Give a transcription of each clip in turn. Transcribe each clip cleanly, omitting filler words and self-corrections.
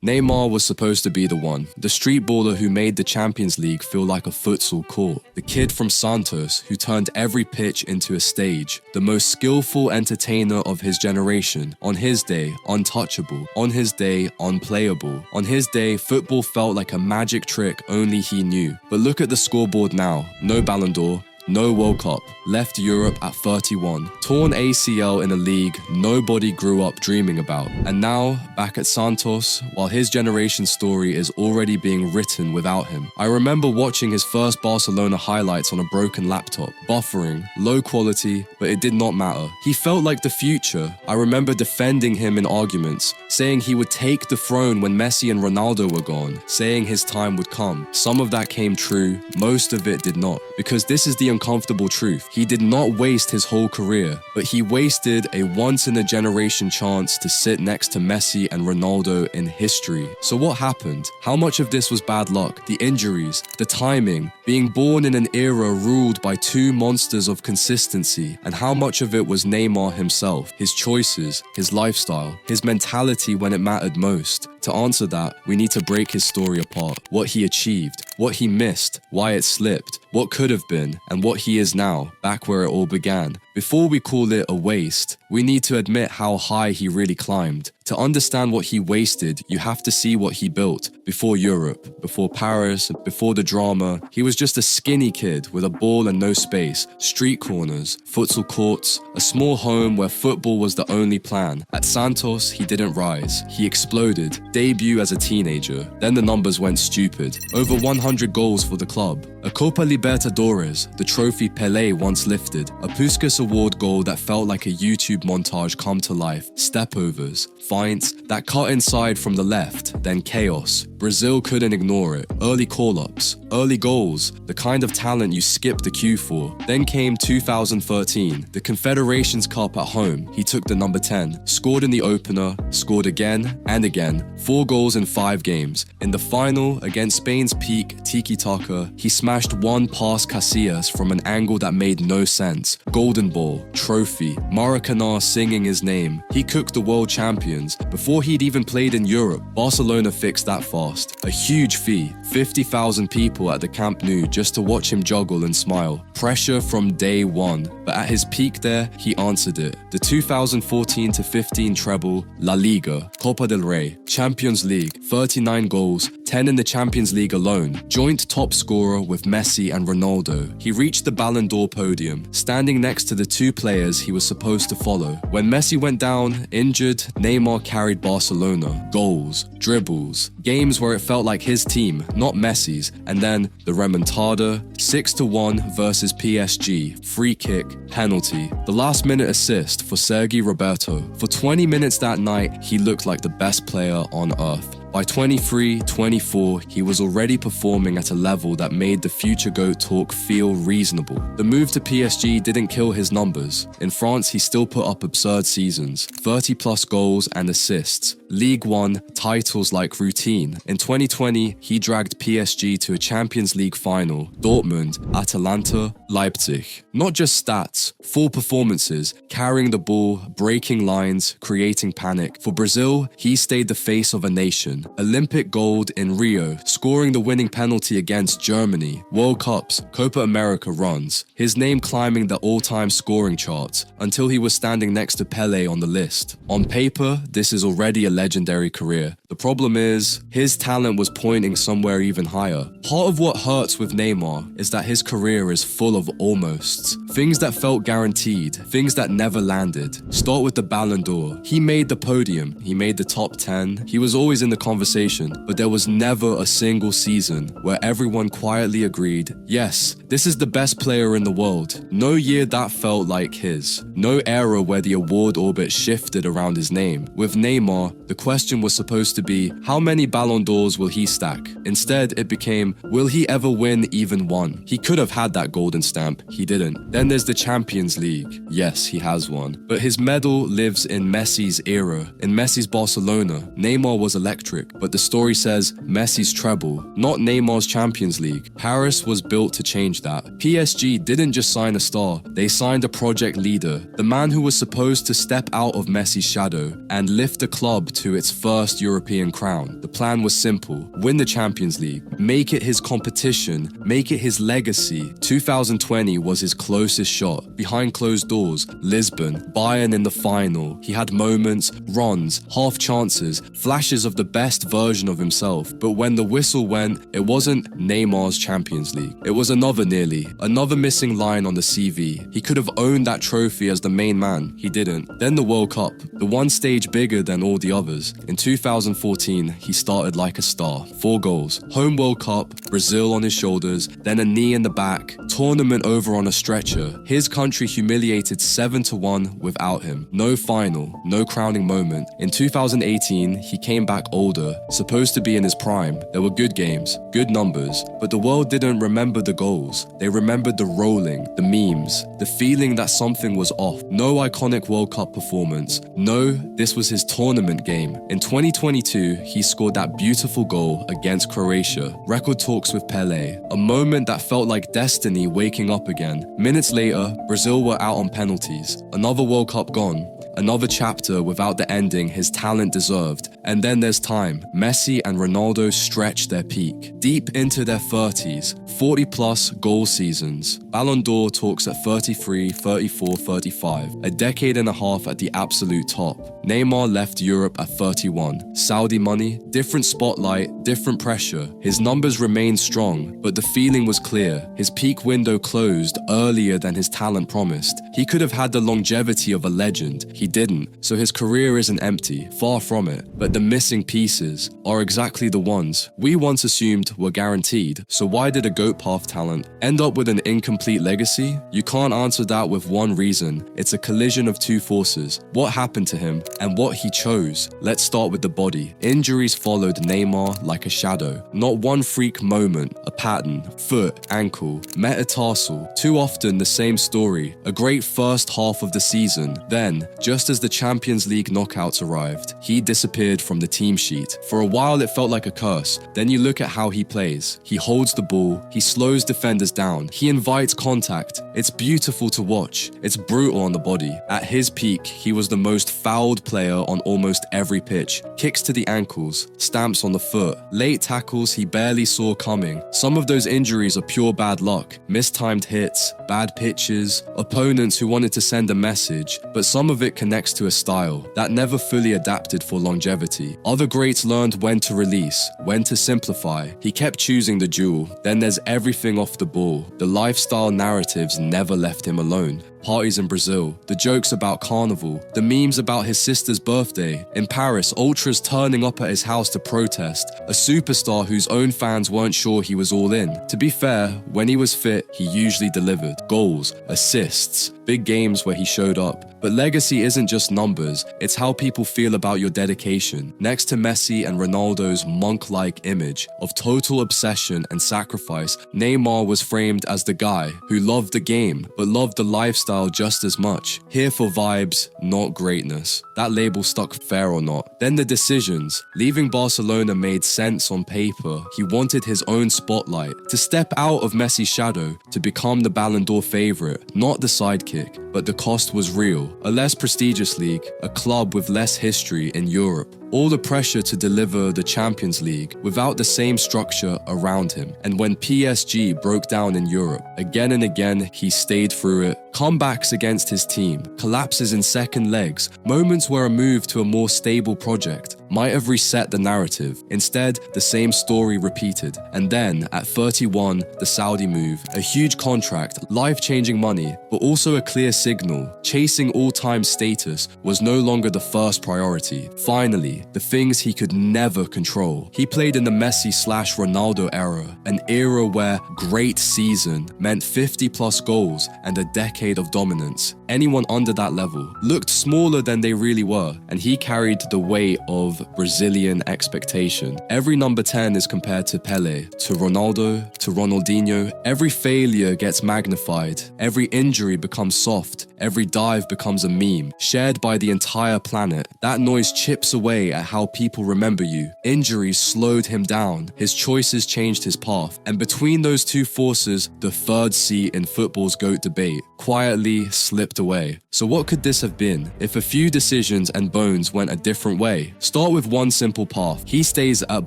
Neymar was supposed to be the one, the street baller who made the Champions League feel like a futsal court, the kid from Santos who turned every pitch into a stage, the most skillful entertainer of his generation, on his day untouchable, on his day unplayable, on his day football felt like a magic trick only he knew. But look at the scoreboard now, no Ballon d'Or, no World Cup, left Europe at 31, torn ACL in a league nobody grew up dreaming about, and now back at Santos while his generation's story is already being written without him. I remember watching his first Barcelona highlights on a broken laptop, buffering, low quality, but it did not matter. He felt like the future. I remember defending him in arguments, saying he would take the throne when Messi and Ronaldo were gone, saying his time would come. Some of that came true, most of it did not, because this is the uncomfortable truth. He did not waste his whole career, but he wasted a once-in-a-generation chance to sit next to Messi and Ronaldo in history. So what happened? How much of this was bad luck? The injuries, the timing, being born in an era ruled by two monsters of consistency, and how much of it was Neymar himself, his choices, his lifestyle, his mentality when it mattered most? To answer that, we need to break his story apart. What he achieved, what he missed, why it slipped, what could have been, and what he is now, back where it all began. Before we call it a waste, we need to admit how high he really climbed. To understand what he wasted, you have to see what he built. Before Europe, before Paris, before the drama, he was just a skinny kid with a ball and no space, street corners, futsal courts, a small home where football was the only plan. At Santos, he didn't rise. He exploded, debut as a teenager. Then the numbers went stupid. Over 100 goals for the club. A Copa Libertadores, the trophy Pelé once lifted. A Puskas Award goal that felt like a YouTube montage come to life. Stepovers, feints that cut inside from the left, then chaos. Brazil couldn't ignore it. Early call-ups, early goals, the kind of talent you skip the queue for. Then came 2013, the Confederations Cup at home. He took the number 10, scored in the opener, scored again and again. 4 goals in 5 games. In the final, against Spain's peak tiki-taka, he smashed one past Casillas from an angle that made no sense. Golden ball, trophy, Maracana singing his name. He cooked the world champions. Before he'd even played in Europe, Barcelona fixed that fast. A huge fee, 50,000 people at the Camp Nou just to watch him juggle and smile. Pressure from day one. But at his peak there, he answered it. The 2014-15 treble, La Liga, Copa del Rey, Champions League, 39 goals, 10 in the Champions League alone. Joint top scorer with Messi and Ronaldo. He reached the Ballon d'Or podium, standing next to the 2 players he was supposed to follow. When Messi went down, injured, Neymar carried Barcelona. Goals, dribbles, games where it felt like his team, not Messi's, and then the remontada, 6-1 versus PSG, free kick, penalty. The last minute assist for Sergi Roberto. For 20 minutes that night, he looked like the best player on earth. By 23-24, he was already performing at a level that made the future GOAT talk feel reasonable. The move to PSG didn't kill his numbers. In France, he still put up absurd seasons, 30+ goals and assists. Ligue 1 titles like routine. In 2020, he dragged PSG to a Champions League final. Dortmund, Atalanta, Leipzig. Not just stats, full performances, carrying the ball, breaking lines, creating panic. For Brazil, he stayed the face of a nation. Olympic gold in Rio, scoring the winning penalty against Germany, World Cups, Copa America runs, his name climbing the all-time scoring charts until he was standing next to Pelé on the list. On paper, this is already a legendary career. The problem is, his talent was pointing somewhere even higher. Part of what hurts with Neymar is that his career is full of almosts. Things that felt guaranteed, things that never landed. Start with the Ballon d'Or. He made the podium, he made the top 10, he was always in the conversation, but there was never a single season where everyone quietly agreed, yes, this is the best player in the world. No year that felt like his. No era where the award orbit shifted around his name. With Neymar, the question was supposed to be, how many Ballon d'Ors will he stack? Instead, it became, will he ever win even one? He could have had that golden stamp, he didn't. Then there's the Champions League. Yes, he has one. But his medal lives in Messi's era. In Messi's Barcelona, Neymar was electric, but the story says Messi's treble, not Neymar's Champions League. Paris was built to change that. PSG didn't just sign a star, they signed a project leader, the man who was supposed to step out of Messi's shadow and lift the club to its first European crown. The plan was simple: win the Champions League, make it his competition, make it his legacy. 2020 was his closest shot. Behind closed doors, Lisbon, Bayern in the final. He had moments, runs, half chances, flashes of the best version of himself. But when the whistle went, it wasn't Neymar's Champions League. It was another nearly, another missing line on the CV. He could have owned that trophy as the main man. He didn't. Then the World Cup, the one stage bigger than all the others. In 2014, he started like a star. 4 goals. Home World Cup, Brazil on his shoulders, then a knee in the back, tournament over on a stretcher. His country humiliated 7-1 without him. No final, no crowning moment. In 2018, he came back older, supposed to be in his prime. There were good games, good numbers, but the world didn't remember the goals. They remembered the rolling, the memes, the feeling that something was off. No iconic World Cup performance. No, this was his tournament game. In 2022, he scored that beautiful goal against Croatia. Record talks with Pelé. A moment that felt like destiny waking up again. Minutes later, Brazil were out on penalties. Another World Cup gone. Another chapter without the ending his talent deserved. And then there's time. Messi and Ronaldo stretched their peak. Deep into their 30s, 40-plus goal seasons. Ballon d'Or talks at 33, 34, 35. A decade and a half at the absolute top. Neymar left Europe at 31. Saudi money, different spotlight, different pressure. His numbers remained strong, but the feeling was clear. His peak window closed earlier than his talent promised. He could have had the longevity of a legend. He didn't, so his career isn't empty, far from it. But the missing pieces are exactly the ones we once assumed were guaranteed. So why did a GOAT path talent end up with an incomplete legacy? You can't answer that with one reason. It's a collision of two forces: what happened to him and what he chose. Let's start with the body. Injuries followed Neymar like a shadow. Not one freak moment, a pattern: foot, ankle, metatarsal. Too often the same story. A great first half of the season. Then, just as the Champions League knockouts arrived, he disappeared from the team sheet. For a while it felt like a curse. Then you look at how he plays. He holds the ball, he slows defenders down, he invites contact. It's beautiful to watch. It's brutal on the body. At his peak, he was the most fouled player on almost every pitch. Kicks to the ankles, stamps on the foot, late tackles he barely saw coming. Some of those injuries are pure bad luck. Mistimed hits, bad pitches, opponents who wanted to send a message, but some of it connects to a style that never fully adapted for longevity. Other greats learned when to release, when to simplify. He kept choosing the duel. Then there's everything off the ball. The lifestyle narratives never left him alone. Parties in Brazil, the jokes about carnival, the memes about his sister's birthday. In Paris, ultras turning up at his house to protest. A superstar whose own fans weren't sure he was all in. To be fair, when he was fit, he usually delivered. Goals, assists, big games where he showed up. But legacy isn't just numbers, it's how people feel about your dedication. Next to Messi and Ronaldo's monk-like image of total obsession and sacrifice, Neymar was framed as the guy who loved the game, but loved the lifestyle just as much. Here for vibes, not greatness. That label stuck, fair or not. Then the decisions. Leaving Barcelona made sense on paper. He wanted his own spotlight, to step out of Messi's shadow, to become the Ballon d'Or favorite, not the sidekick. But the cost was real. A less prestigious league, a club with less history in Europe. All the pressure to deliver the Champions League without the same structure around him. And when PSG broke down in Europe, again and again he stayed through it. Comebacks against his team, collapses in second legs, moments where a move to a more stable project might have reset the narrative. Instead, the same story repeated. And then, at 31, the Saudi move, a huge contract, life-changing money, but also a clear signal. Chasing all-time status was no longer the first priority. Finally, the things he could never control. He played in the Messi/Ronaldo era, an era where great season meant 50-plus goals and a decade of dominance. Anyone under that level looked smaller than they really were, and he carried the weight of Brazilian expectation. Every number 10 is compared to Pelé, to Ronaldo, to Ronaldinho. Every failure gets magnified. Every injury becomes soft. Every dive becomes a meme, shared by the entire planet. That noise chips away at how people remember you. Injuries slowed him down. His choices changed his path. And between those two forces, the third seat in football's GOAT debate quietly slipped away. So what could this have been if a few decisions and bones went a different way? Start start with one simple path. He stays at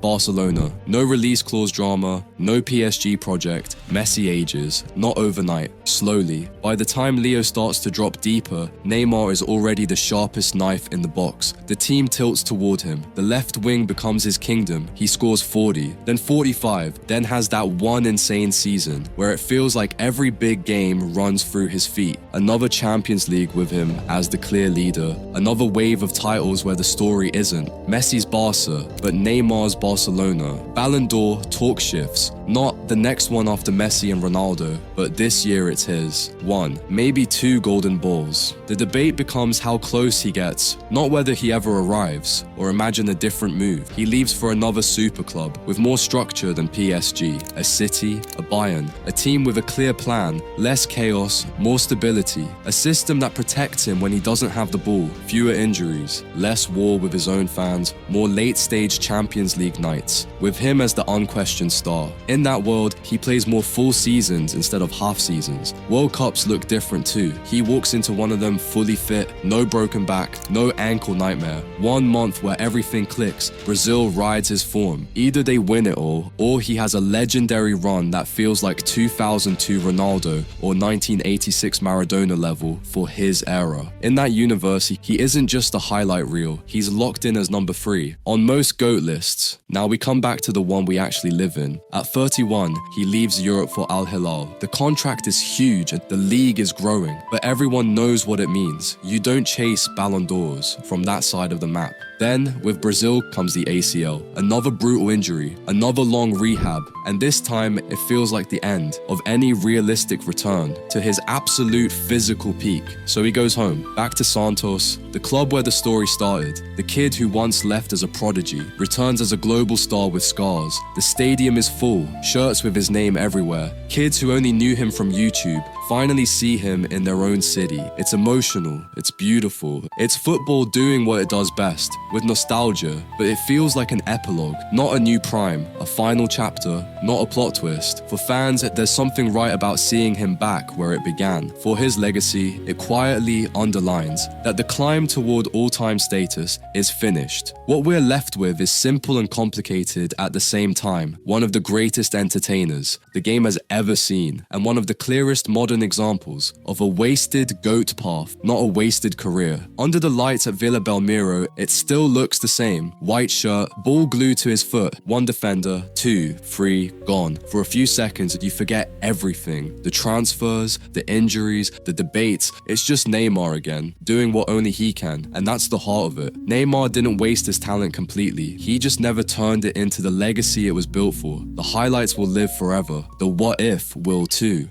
Barcelona. No release clause drama, no PSG project. Messi ages, not overnight, slowly. By the time Leo starts to drop deeper, Neymar is already the sharpest knife in the box. The team tilts toward him. The left wing becomes his kingdom. He scores 40, then 45, then has that one insane season where it feels like every big game runs through his feet. Another Champions League with him as the clear leader. Another wave of titles where the story isn't Messi's Barça, but Neymar's Barcelona. Ballon d'Or talk shifts. Not the next one after Messi and Ronaldo, but this year it's his. One, maybe two golden balls. The debate becomes how close he gets, not whether he ever arrives, or imagine a different move. He leaves for another super club with more structure than PSG, a City, a Bayern, a team with a clear plan, less chaos, more stability, a system that protects him when he doesn't have the ball, fewer injuries, less war with his own fans, more late-stage Champions League nights, with him as the unquestioned star. In that world, he plays more full seasons instead of half seasons. World Cups look different too. He walks into one of them fully fit, no broken back, no ankle nightmare. 1 month where everything clicks, Brazil rides his form. Either they win it all, or he has a legendary run that feels like 2002 Ronaldo or 1986 Maradona level for his era. In that universe, he isn't just a highlight reel, he's locked in as number 3 on most GOAT lists. Now we come back to the one we actually live in. At 31, he leaves Europe for Al Hilal. The contract is huge and the league is growing, but everyone knows what it means. You don't chase Ballon d'Ors from that side of the map. Then, with Brazil comes the ACL, another brutal injury, another long rehab, and this time it feels like the end of any realistic return to his absolute physical peak. So he goes home, back to Santos, the club where the story started. The kid who once left as a prodigy returns as a global star with scars. The stadium is full, shirts with his name everywhere. Kids who only knew him from YouTube finally see him in their own city. It's emotional, it's beautiful. It's football doing what it does best, with nostalgia, but it feels like an epilogue, not a new prime, a final chapter, not a plot twist. For fans, there's something right about seeing him back where it began. For his legacy, it quietly underlines that the climb toward all-time status is finished. What we're left with is simple and complicated at the same time. One of the greatest entertainers the game has ever seen, and one of the clearest modern examples of a wasted GOAT path, not a wasted career. Under the lights at Villa Belmiro, it still looks the same. White shirt, ball glued to his foot, 1 defender, 2, 3, gone. For a few seconds, you forget everything. The transfers, the injuries, the debates. It's just Neymar again, doing what only he can, and that's the heart of it. Neymar didn't waste his talent completely. He just never turned it into the legacy it was built for. The highlights will live forever. The what if will too.